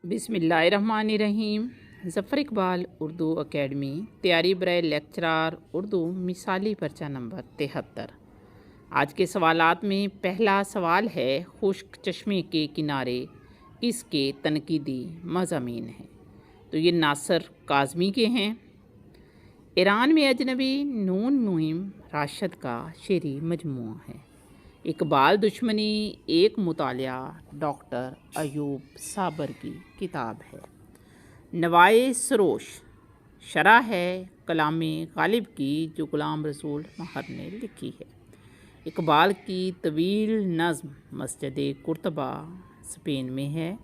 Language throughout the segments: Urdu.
بسم اللہ الرحمن الرحیم۔ ظفر اقبال اردو اکیڈمی تیاری برائے لیکچرار اردو مثالی پرچہ نمبر 73۔ آج کے سوالات میں پہلا سوال ہے، خشک چشمے کے کنارے کس کے تنقیدی مضامین ہیں؟ تو یہ ناصر کاظمی کے ہیں۔ ایران میں اجنبی نون مہم راشد کا شعری مجموعہ ہے۔ اقبال دشمنی ایک مطالعہ ڈاکٹر ایوب صابر کی کتاب ہے۔ نوائے سروش شرح ہے کلام غالب کی جو غلام رسول مہر نے لکھی ہے۔ اقبال کی طویل نظم مسجد قرطبہ اسپین میں ہے۔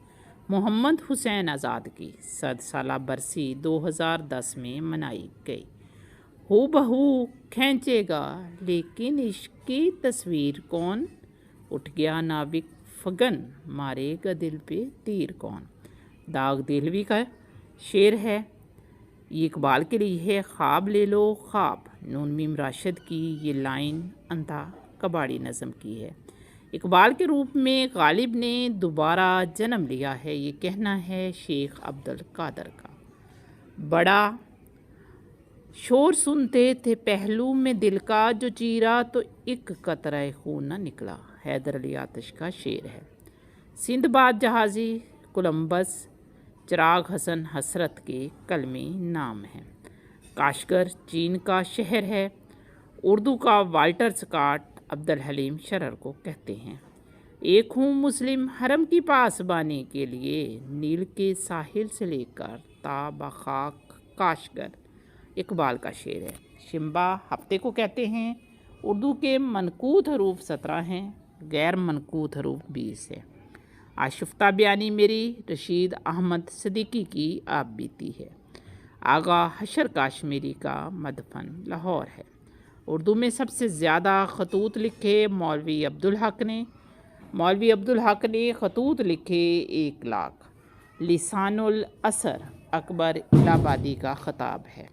محمد حسین آزاد کی 100 سالہ برسی 2010 میں منائی گئی۔ ہو بہو کھینچے گا لیکن عشق کی تصویر کون، اٹھ گیا ناوک فگن مارے گا دل پہ تیر کون۔ داغ دہلوی کا شعر ہے، یہ اقبال کے لیے ہے۔ خواب لے لو خواب نون میم راشد کی یہ لائن انتھا کباڑی نظم کی ہے۔ اقبال کے روپ میں غالب نے دوبارہ جنم لیا ہے، یہ کہنا ہے شیخ عبدالقادر کا۔ بڑا شور سنتے تھے پہلو میں دل کا، جو چیرا تو ایک قطرہ خون نہ نکلا۔ حیدر علی آتش کا شعر ہے۔ سندھ باد جہازی کولمبس چراغ حسن حسرت کے کلمی نام ہیں۔ کاشغر چین کا شہر ہے۔ اردو کا والٹر اسکاٹ عبدالحلیم شرر کو کہتے ہیں۔ ایک ہوں مسلم حرم کی پاسبانی کے لیے، نیل کے ساحل سے لے کر تا بخاک کاشغر۔ اقبال کا شعر ہے۔ شمبا ہفتے کو کہتے ہیں۔ اردو کے منقوط حروف 17 ہیں، غیر منقوط حروف 20 ہیں۔ آشفتہ بیانی میری رشید احمد صدیقی کی آپ بیتی ہے۔ آغا حشر کاشمیری کا مدفن لاہور ہے۔ اردو میں سب سے زیادہ خطوط لکھے مولوی عبدالحق نے۔ مولوی عبدالحق نے خطوط لکھے 1 لاکھ۔ لسان الاثر اکبر الہ آبادی کا خطاب ہے۔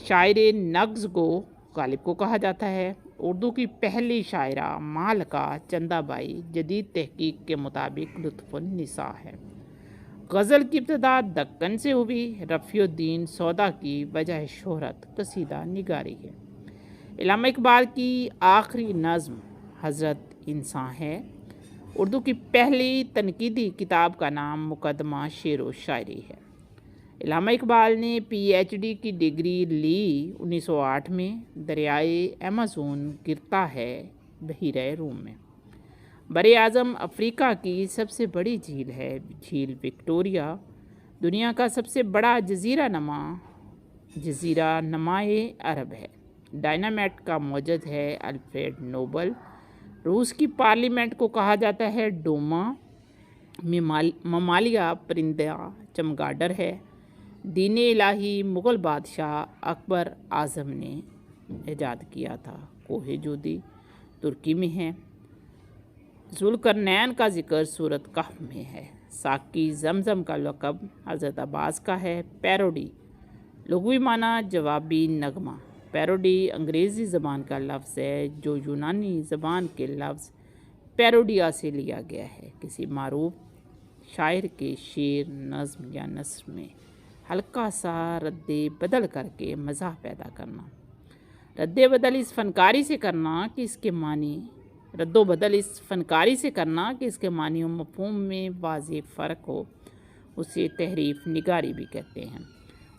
شاعر نغز گو غالب کو کہا جاتا ہے۔ اردو کی پہلی شاعرہ مالکہ چندہ بائی جدید تحقیق کے مطابق لطف النساء ہے۔ غزل کی ابتدا دکن سے ہوئی۔ رفیع الدین سودا کی وجہ شہرت قصیدہ نگاری ہے۔ علامہ اقبال کی آخری نظم حضرت انسان ہے۔ اردو کی پہلی تنقیدی کتاب کا نام مقدمہ شعر و شاعری ہے۔ علامہ اقبال نے PhD کی ڈگری لی 1908 میں۔ دریائے ایمیزون گرتا ہے بحیرہ روم میں۔ براعظم افریقہ کی سب سے بڑی جھیل ہے جھیل وکٹوریہ۔ دنیا کا سب سے بڑا جزیرہ نمائے عرب ہے۔ ڈائنامائٹ کا موجد ہے الفریڈ نوبل۔ روس کی پارلیمنٹ کو کہا جاتا ہے ڈوما۔ ممالیہ پرندہ چمگاڈر ہے۔ دین الہی مغل بادشاہ اکبر اعظم نے ایجاد کیا تھا۔ کوہ جودی ترکی میں ہے۔ ذوالقرنین کا ذکر سورۃ کہف میں ہے۔ ساقی زمزم کا لقب حضرت عباس کا ہے۔ پیروڈی لغوی معنی جوابی نغمہ۔ پیروڈی انگریزی زبان کا لفظ ہے جو یونانی زبان کے لفظ پیروڈیا سے لیا گیا ہے۔ کسی معروف شاعر کے شعر، نظم یا نثر میں ہلکا سا رد بدل کر کے مزاح پیدا کرنا۔ رد و بدل اس فنکاری سے کرنا کہ اس کے معنی و مفہوم میں واضح فرق ہو، اسے تحریف نگاری بھی کہتے ہیں۔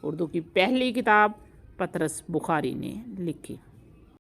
اردو کی پہلی کتاب پطرس بخاری نے لکھی۔